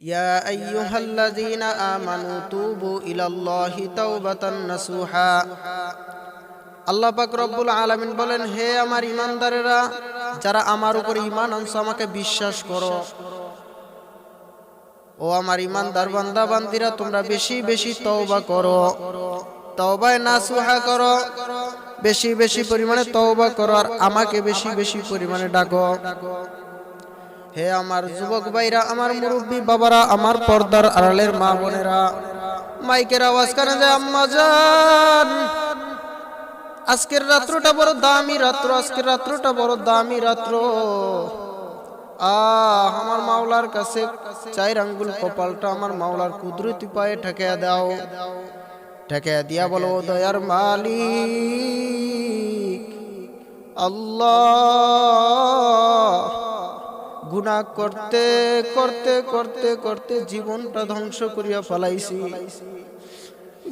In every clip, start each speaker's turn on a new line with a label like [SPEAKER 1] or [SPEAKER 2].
[SPEAKER 1] يا أيها الذين آمنوا توبوا إلى الله توبة نصوحا আল্লাহ পাক রব্বুল আলামিন বলেন, হে আমার ঈমানদারেরা, যারা আমার উপর ঈমান আনছো, আমাকে বিশ্বাস করো। ও আমার ঈমানদার বান্দা বান্দিরা, তোমরা বেশি বেশি তওবা করো, তওবায়ে নাসুহা করো, বেশি বেশি পরিমাণে তওবা করো, আর আমাকে বেশি বেশি পরিমাণে ডাকো। হে আমার যুবক ভাইরা, আমার মুরব্বী বাবারা, আমার পর্দার আড়ালের মা বোনেরা, মাইকের আওয়াজ কানে যায় আম্মা জান, আজকের রাত্রটা বড় দামি রাত্র, আজকের রাত্রটা বড় দামি রাত্র। আমার মাওলার কাছে চার আঙ্গুল কপালটা আমার মাওলার কুদরতি পায়ে ঠেকিয়ে দাও, ঠেকিয়ে দিয়া বলো, দয়ার মালিক আল্লাহ, গুনাহ করতে করতে করতে করতে জীবনটা ধ্বংস করিয়া ফেলাইছি,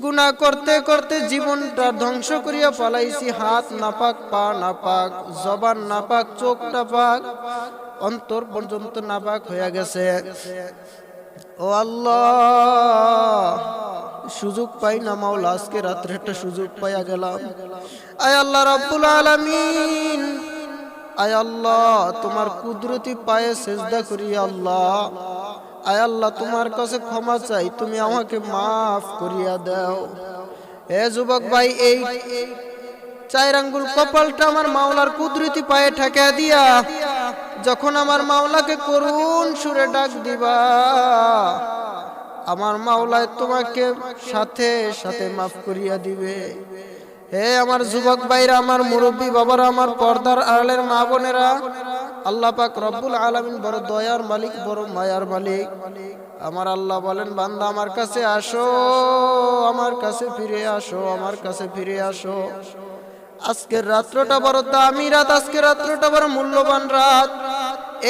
[SPEAKER 1] গুনাহ করতে করতে জীবনটা ধ্বংস করিয়া ফেলাইছি। হাত নাপাক, পা নাপাক, জবান নাপাক, চোখ নাপাক, অন্তর পর্যন্ত নাপাক হয়ে গেছে। ও আল্লাহ, সুযোগ পাই না মাওলা, আজকে রাত্রে একটা সুযোগ পাইয়া গেলাম। আয় আল্লাহ রাব্বুল আলামিন, আয় আল্লাহ, তোমার কুদরতি পায়ে সেজদা করি আল্লাহ। আয় আল্লাহ, তোমার কাছে ক্ষমা চাই, তুমি আমাকে মাফ করিয়া দাও। হে যুবক ভাই, এই চার আঙ্গুল কপালটা আমার মাওলার কুদরতি পায়ে ঠেকিয়ে দিয়া যখন আমার মাওলাকে করুণ সুরে ডাক দিবা, আমার মাওলায় তোমাকে সাথে সাথে মাফ করিয়া দিবে। হে আমার যুবক ভাইরা, আমার মুরব্বী বাবারা, আমার পর্দার আড়ালের মা বোনেরা, আল্লাহ পাক রব্বুল আলামিন বড় দয়ার মালিক, বড় মায়ার মালিক। আমার আল্লাহ বলেন, বান্দা আমার কাছে আসো, আমার কাছে ফিরে আসো, আমার কাছে ফিরে আসো। আজকের রাত্রটা বড় দামি রাত, আজকের রাত্রটা বড় মূল্যবান রাত।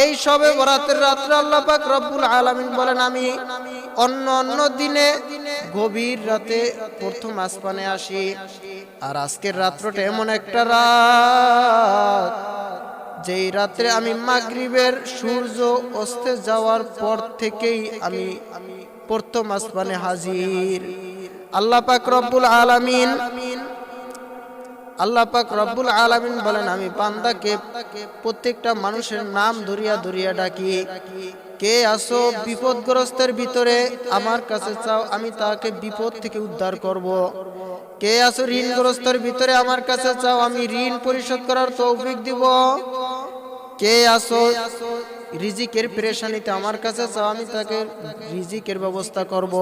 [SPEAKER 1] এই সবে বরাতের রাত্রে আল্লাহ পাক রব্বুল আলামিন বলেন, আমি অন্য অন্য দিনে গভীর রাতে প্রথম আসমানে আসি, আর আজকের রাত্রটা এমন একটা রাত যেই রাত্রে আমি মাগরিবের সূর্য অস্তে যাওয়ার পর থেকেই আমি প্রথম আসমানে হাজির। আল্লাহ পাক রব্বুল আলামিন, আল্লাহ পাক রব্বুল আলামিন বলেন, আমি বান্দাকে প্রত্যেকটা মানুষের নাম ধরিয়া ধরিয়া ডাকি। কে আসো বিপদগ্রস্তের ভিতরে, আমার কাছে চাও, আমি তাকে বিপদ থেকে উদ্ধার করব। কে আসো ঋণগ্রস্তের ভিতরে, আমার কাছে চাও, আমি ঋণ পরিশোধ করার তৌফিক দিব। কে আসো রিজিকের পেরেশানিতে, আমার কাছে চাও, আমি তাকে রিজিকের ব্যবস্থা করব।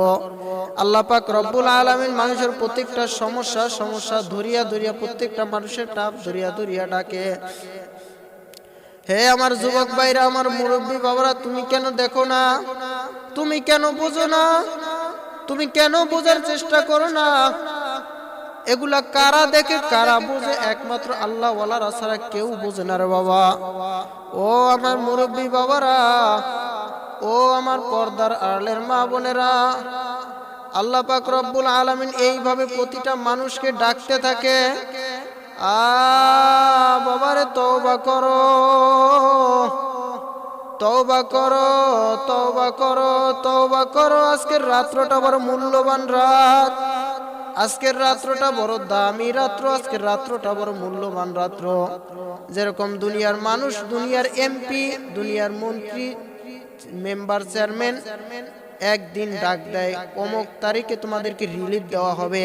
[SPEAKER 1] আল্লাহ পাক রব্বুল আলামিন মানুষের প্রত্যেকটা সমস্যা ধরিয়া ধরিয়া, প্রত্যেকটা মানুষের টাপ ধরিয়া ধরিয়া ডাকে। হে আমার যুবক ভাইরা, আমার মুরব্বী বাবারা, তুমি কেন দেখো না? তুমি কেন বোঝো না? তুমি কেন বোঝার চেষ্টা করো না? এগুলা কারা দেখে, কারা বোঝে? একমাত্র আল্লাহ ওয়ালারা ছাড়া কেউ বোঝে না রে বাবা। ও আমার মুরব্বী বাবারা, ও আমার পর্দার আড়ালের মা বোনেরা, আল্লাহ পাক রব্বুল আলামিন এইভাবে প্রতিটা মানুষকে ডাকতে থাকে, বাবারে তওবা করো, তওবা করো, তওবা করো, তওবা করো। আজকের রাত্রটা বড় মূল্যবান রাত, আজকের রাত্রটা বড় দামি রাত্র, আজকের রাত্রটা বড় মূল্যবান রাত্র। যেরকম দুনিয়ার মানুষ, দুনিয়ার এমপি, দুনিয়ার মন্ত্রী, মেম্বার, চেয়ারম্যান একদিন ডাক দেয়, অমুক তারিখে তোমাদেরকে রিলিফ দেওয়া হবে।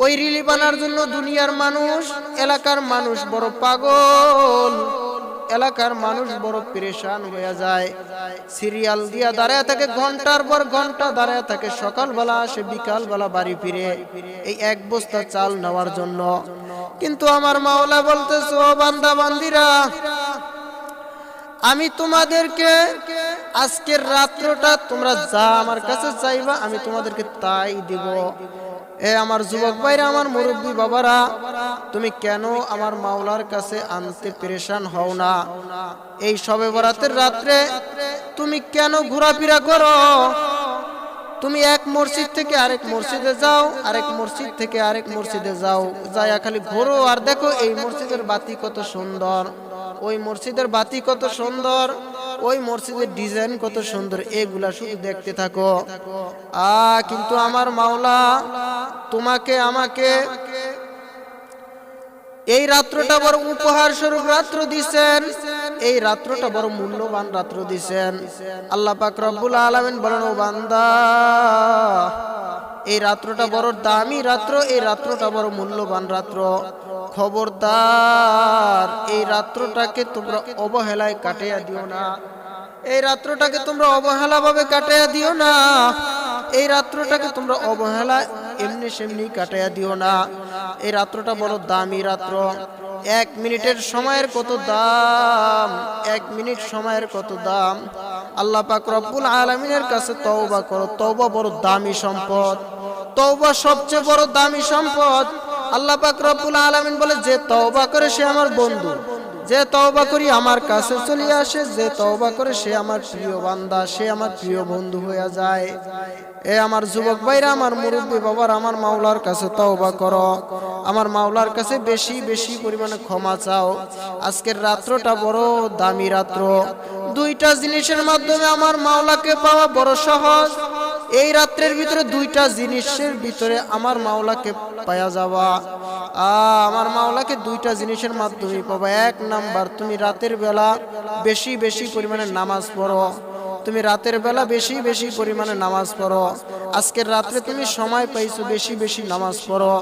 [SPEAKER 1] ওই রিলিফ আনার জন্য দুনিয়ার মানুষ, এলাকার মানুষ বড় পাগল, এলাকার মানুষ বড় পেরেশান হয়ে যায়। সিরিয়াল দিয়া দাঁড়ায় থাকে, ঘন্টার পর ঘন্টা দাঁড়ায় থাকে, সকালবেলা আসে, বিকালবেলা বাড়ি ফিরে এই এক বস্তা চাল নেওয়ার জন্য। কিন্তু আমার মাওলা বলতেছে, ও বান্দা বান্দিরা, আমি তোমাদেরকে আজকের রাত্রটা তোমরা যা আমার কাছে চাইবা, আমি তোমাদেরকে তাই দিব। এ আমার যুবক ভাইরা, আমার মুরব্বী বাবারা, তুমি কেন আমার মাওলার কাছে আনতে পেরেশান হও না? এই সবে বরাতের রাত্রে তুমি কেন ঘোরাফেরা করো? তুমি এক মসজিদ থেকে আরেক মসজিদে যাও, আরেক মসজিদ থেকে আরেক মসজিদে যাও, যায়া খালি ঘোরো আর দেখো এই মসজিদের বাতি কত সুন্দর, ওই মসজিদের বাতি কত সুন্দর, ওই মসজিদের ডিজাইন কত সুন্দর, এগুলা শুধু দেখতে থাকো। কিন্তু আমার মাওলা তোমাকে আমাকে এই রাত্রটা বড় উপহার স্বরূপ রাত্র দিছেন, এই রাত্রটা বড় মূল্যবান রাত্র দিছেন। আল্লাহ পাক রব্বুল আলামিন বলেন, ও বান্দা, এই রাত্রটা বড় দামি রাত্র, এই রাত্রটা বড় মূল্যবান রাত্র। খবরদার এই রাত্রটাকে তোমরা অবহেলায় কাটিয়ে দিও না, এই রাত্রটাকে তোমরা অবহেলা ভাবে কাটিয়ে দিও না, এই রাত্রটাকে তোমরা অবহেলা এমনি সেমনি কাটিয়ে দিও না। এই রাত্রটা বড় দামি রাত্র। 1 মিনিটের সময়ের কত দাম, 1 মিনিট সময়ের কত দাম। আল্লাহ পাক রব্বুল আলামিনের কাছে তওবা করো, তওবা বড় দামি সম্পদ, তওবা সবচেয়ে বড় দামি সম্পদ। আল্লাহ পাক রব্বুল আলামিন বলে, যে তওবা করে সে আমার বন্ধু, যে তওবা করি আমার কাছে চলে আসে, যে তওবা করে সে আমার প্রিয় বান্দা, সে আমার প্রিয় বন্ধু হয়ে যায়। এ আমার যুবক ভাইরা, আমার মুরব্বী বাবার, আমার মাওলার কাছে তওবা করো, আমার মাওলার কাছে বেশি বেশি পরিমাণে ক্ষমা চাও। আজকের রাত্রটা বড় দামি রাত্র। 2টা জিনিসের মাধ্যমে আমার মাওলাকে পাওয়া বড় সহজ। এই রাত্রের ভিতরে 2টা জিনিসের ভিতরে আমার মাওলাকে পাওয়া যাওয়া। আমার মাওলাকে 2টা জিনিসের মাধ্যমে পাবা। 1 নাম্বার, তুমি রাতের বেলা বেশি বেশি পরিমাণে নামাজ পড়ো, তুমি রাতের বেলা বেশি বেশি পরিমাণে নামাজ পড়ো। আজকের রাত্রে তুমি সময় পাইছো, বেশি বেশি নামাজ পড়ো,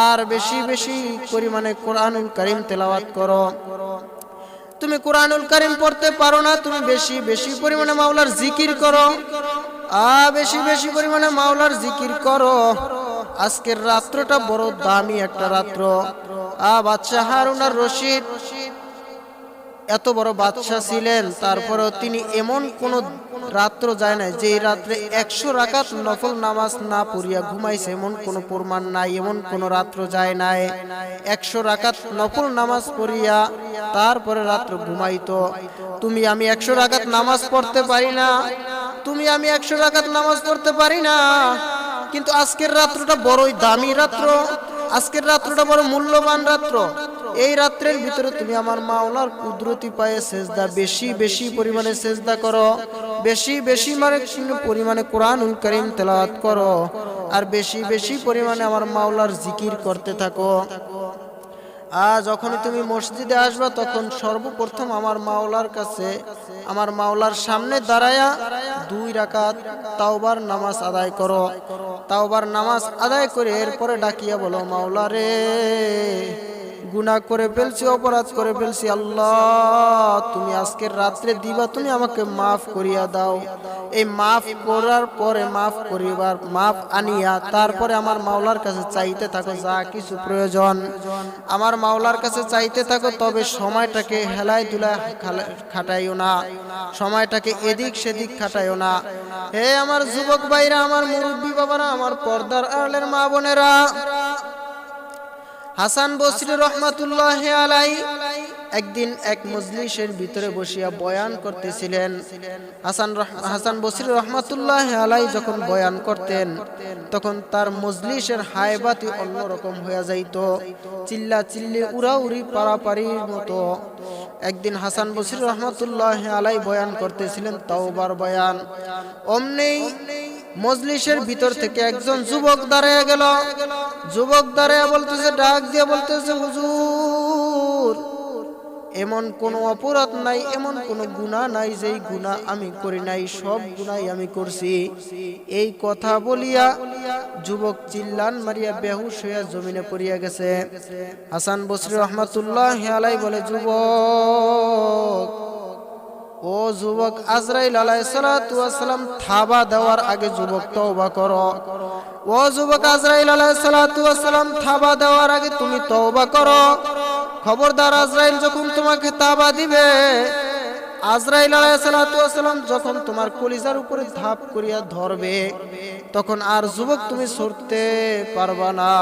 [SPEAKER 1] আর বেশি বেশি পরিমাণে কোরআনুল কারীম তেলাওয়াত করো। তুমি কোরআনুল কারীম পড়তে পারো না, তুমি বেশি বেশি পরিমাণে মাওলার জিকির করো, বেশি বেশি পরিমাণে মাওলার জিকির করো। আজকের রাত্রটা বড় দামি একটা রাত্র। বাদশাহ হারুন আর রশিদ এত বড় বাদশাহ ছিলেন, তারপরেও তিনি এমন কোন রাত্র যায় না যে রাত্রে 100 রাকাত নফল নামাজ না পড়িয়া ঘুমাইছে, এমন কোন প্রমাণ নাই, এমন কোন রাত্র যায় নাই 100 রাকাত নফল নামাজ পড়িয়া তারপরে রাত্র ঘুমাইতো। তুমি আমি 100 রাকাত নামাজ পড়তে পারি না, তুমি আমি 100 রাকাত নামাজ পড়তে পারি না, কিন্তু আজকের রাত্রটা বড়ই দামি রাত্র, আজকের রাত্রটা বড় মূল্যবান রাত্র। এই রাত্রের ভিতরে তুমি আমার মাওলার কুদরতি পায়ে সেজদা বেশি বেশি পরিমাণে সেজদা করো, বেশি বেশি পরিমাণে কোরআনুল কারীম তেলাওয়াত করো, আর বেশি বেশি পরিমাণে আমার মাওলার জিকির করতে থাকো। যখনই তুমি মসজিদে আসবা তখন সর্বপ্রথম আমার মাওলার কাছে, আমার মাওলার সামনে দাঁড়ায়া 2 রাকাত তাওবার নামাজ আদায় করো। তাওবার নামাজ আদায় করে এরপরে ডাকিয়া বলো, মাওলা রে, গুনাহ করে ফেলছি, অপরাধ করে ফেলছি, আল্লাহ তুমি আজকের রাত্রে দিবা, তুমি আমাকে মাফ করিয়া দাও। এই মাফ করার পরে, মাফ করিবার মাফ আনিয়া তারপরে আমার মাওলার কাছে চাইতে থাকো যা কিছু প্রয়োজন, আমার মাওলার কাছে চাইতে থাকো। তবে সময়টাকে হেলায় দুলায় খাটাইও না, সময়টাকে এদিক সেদিক খাটাইও না। হে আমার যুবক ভাইরা, আমার মুরব্বী বাবারা, আমার পর্দার আড়ালের মা বোনেরা, হাসান বসরি রহমাতুল্লাহি আলাইহি একদিন এক মজলিসের ভিতরে বসিয়া বয়ান করতেছিলেন। হাসান বসরি রহমাতুল্লাহি আলাইহি যখন বয়ান করতেন তখন তার মজলিসের হায়বাতি অন্যরকম হয়ে যাইত, চিল্লা চিল্লি উড়াউড়ি পারাপারির মতো। একদিন হাসান বসরি রহমাতুল্লাহি আলাইহি বয়ান করতেছিলেন তাওবার বয়ান। অমনি মজলিসের ভিতর থেকে একজন যুবক দাঁড়িয়ে গেল। যুবক দাঁড়িয়ে বলতেছে, ডাক দিয়ে বলতেছে, হুজুর, এমন কোন অপরাধ নাই, এমন কোন গুনাহ নাই যেই গুনাহ আমি করি নাই, সব গুনাহই আমি করছি। এই কথা বলিয়া যুবক চিল্লান মারিয়া বেহুশ হইয়া জমিনে পড়িয়া গেছে। হাসান বসরি রহমাতুল্লাহি আলাইহি বলে, যুবক, ও যুবক, আজরাইল আলাইহিস সালাতু ওয়াস সালাম থাবা দেওয়ার আগে যুবক তওবা করো। ও যুবক, আজরাইল আলাইহিস সালাতু ওয়াস সালাম থাবা দেওয়ার আগে তুমি তওবা করো। খবরদার, আজরাইল যখন তোমাকে তাবা দিবে, আজরাইল আলাইহিস সালাতু ওয়াস সালাম যখন তোমার কলিজার উপরে ধাপ করিয়া ধরবে, তখন আর যুবক তুমি সরতে পারবা না।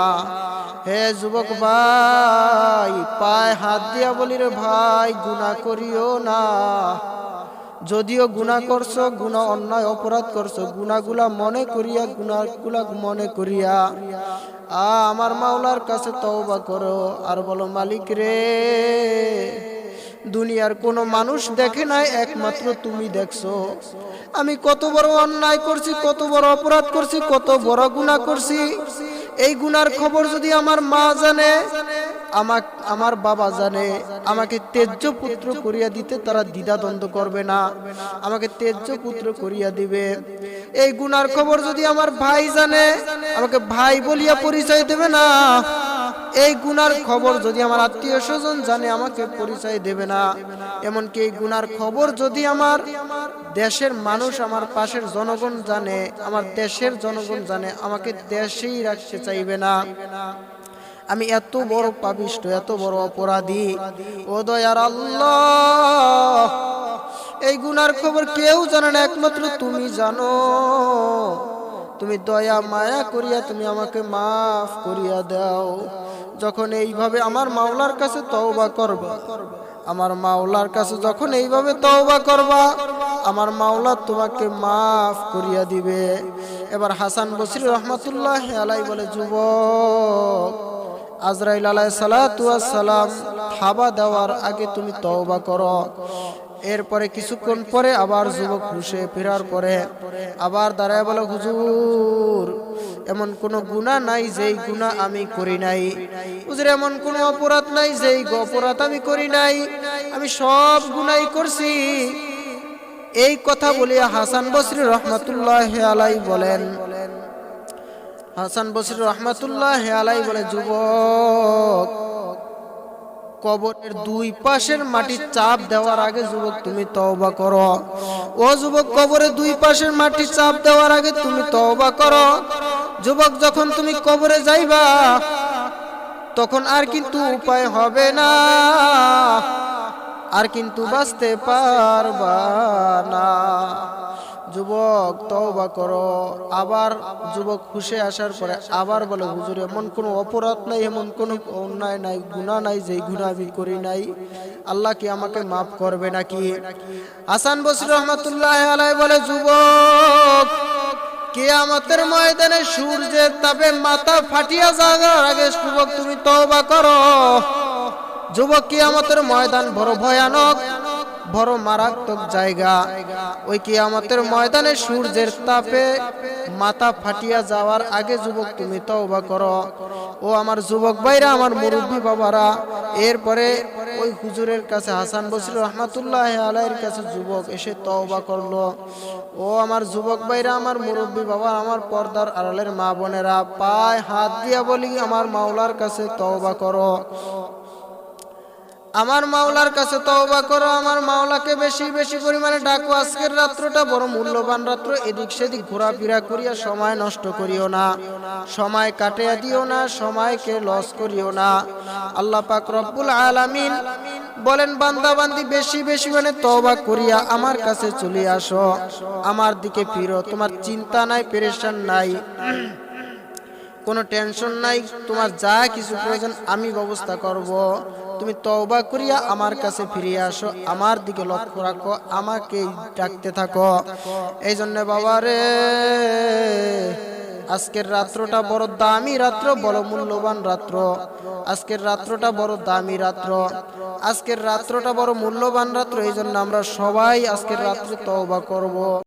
[SPEAKER 1] হে যুবক ভাই, পায়ে হাত দিয়া বলি রে ভাই, গুনাহ করিও না। যদিও গুনাহ করছো, গুনাহ অন্যায় অপরাধ করছো, গুনাহগুলা মনে করিয়া, গুনাহগুলা মনে করিয়া আমার মাওলার কাছে তওবা করো আর বলো, মালিক রে, দুনিয়ার কোনো মানুষ দেখে নাই, একমাত্র তুমি দেখছো আমি কত বড় অন্যায় করছি, কত বড় অপরাধ করছি, কত বড় গুনাহ করছি। এই গুনার খবর যদি আমার মা জানে, আমার বাবা জানে, আমাকে তেজ্য পুত্র করিয়া দিতে তারা দ্বিধাদ্বন্দ্ব করবে না, আমাকে তেজ্য পুত্র করিয়া দিবে। এই গুনার খবর যদি আমার ভাই জানে, আমাকে ভাই বলিয়া পরিচয় দেবে না। এই গুনার খবর যদি আমার আত্মীয় স্বজন জানে, আমাকে পরিচয় দেবে না। এমনকি এই গুনার খবর যদি আমার দেশের মানুষ, আমার পাশের জনগণ জানে, আমার দেশের জনগণ জানে, আমাকে দেশেই রাখতে চাইবে না। আমি এত বড় পাপিষ্ঠ, এত বড় অপরাধী। ও দয়ার আল্লাহ, এই গুনার খবর কেউ জানে না, একমাত্র তুমি জানো। তুমি দয়া মায়া করিয়া তুমি আমাকে মাফ করিয়া দাও। যখন এইভাবে আমার মাওলার কাছে তওবা করবা, আমার মাওলার কাছে যখন এইভাবে তওবা করবা, আমার মাওলা তোমাকে মাফ করিয়া দিবে। এবার হাসান বসরি রহমাতুল্লাহ আলাইহি বলে, যুবক, আজরাইল আলাইহিস সালাতু ওয়াস সালাম থাবা দেওয়ার আগে তুমি তওবা করো। এরপরে কিছুক্ষণ পরে আবার যুবক হুঁশে ফেরার পরে আবার দাঁড়ায় বলে, হুজুর, এমন কোন গুনাহ নাই যেই গুনাহ আমি করি নাই। হুজুর, এমন কোন অপরাধ নাই যেই অপরাধ আমি করি নাই, আমি সব গুনাহই করছি। এই কথা বলিয়া হাসান বসরি রহমাতুল্লাহ আলাইহি বলেন, হাসান বসরি রহমাতুল্লাহ আলাইহি বলে, যুবক, কবরের দুই পাশের মাটি চাপ দেওয়ার আগে যুবক তুমি তওবা করো। ও যুবক, কবরের দুই পাশের মাটি চাপ দেওয়ার আগে তুমি তওবা করো। যুবক, যখন তুমি কবরে যাইবা তখন আর কিন্তু উপায় হবে না, আর কিন্তু বাঁচতে পারবা না। যুবক, তওবা করো। আবার যুবক হুঁশে আসার পরে আবার বলে, হুজুর, এমন কোনো অপরাধ নাই, এমন কোনো অন্যায় নাই, গুনাহ নাই যেই গুনাহ আমি করি নাই, আল্লাহ কি আমাকে মাফ করবে নাকি? হাসান বসরি রহমাতুল্লাহ আলাইহি বলে, যুবক, কিয়ামতের ময়দানে সূর্যের তাপে মাথা ফাটিয়া যাওয়ার আগে যুবক তুমি তওবা করো। যুবক, কিয়ামতের ময়দান বড় ভয়ানক, বড় মারাত্মক জায়গা। ওই কিয়ামতের ময়দানে সূর্যের তাপে মাথা ফাটিয়া যাওয়ার আগে যুবক তুমি তওবা করো। ও আমার যুবক ভাইরা, আমার মুরব্বী বাবারা, এরপরে ওই হুজুরের কাছে হাসান বসরি রহমাতুল্লাহ আলাইহির কাছে যুবক এসে তওবা করলো। ও আমার যুবক ভাইরা, আমার মুরব্বী বাবা, আমার পর্দার আড়ালের মা বোনেরা, পায়ে হাত দিয়া বলি, আমার মাওলার কাছে তওবা করো, আমার মাওলার কাছে তওবা করো। আমার মাওলাকে বেশি বেশি পরিমাণে ডাকো। আজকের রাত্রটা বড় মূল্যবান রাত্র, এদিক সেদিক ঘোরাফেরা করিয়া সময় নষ্ট করিও না, সময় কাটিয়ে দিও না, সময়কে লস করিও না। আল্লাহ পাক রব্বুল আলামিন বলেন, বান্দা বান্দি বেশি বেশি মানে তওবা করিয়া আমার কাছে চলে আসো, আমার দিকে ফিরো। তোমার চিন্তা নাই, পেরেশান নাই, কোনো টেনশন নাই, তোমার যা কিছু প্রয়োজন আমি ব্যবস্থা করব। তুমি তওবা করিয়া আমার কাছে ফিরে আসো, আমার দিকে লক্ষ্য রাখো, আমাকে ডাকতে থাকো। এই জন্য বাবারে, আজকের রাত্রটা বড় দামি রাত্র, বড় মূল্যবান রাত্র। আজকের রাত্রটা বড় দামি রাত্র, আজকের রাত্রটা বড় মূল্যবান রাত্র। এই জন্য আমরা সবাই আজকের রাত্রে তওবা করব।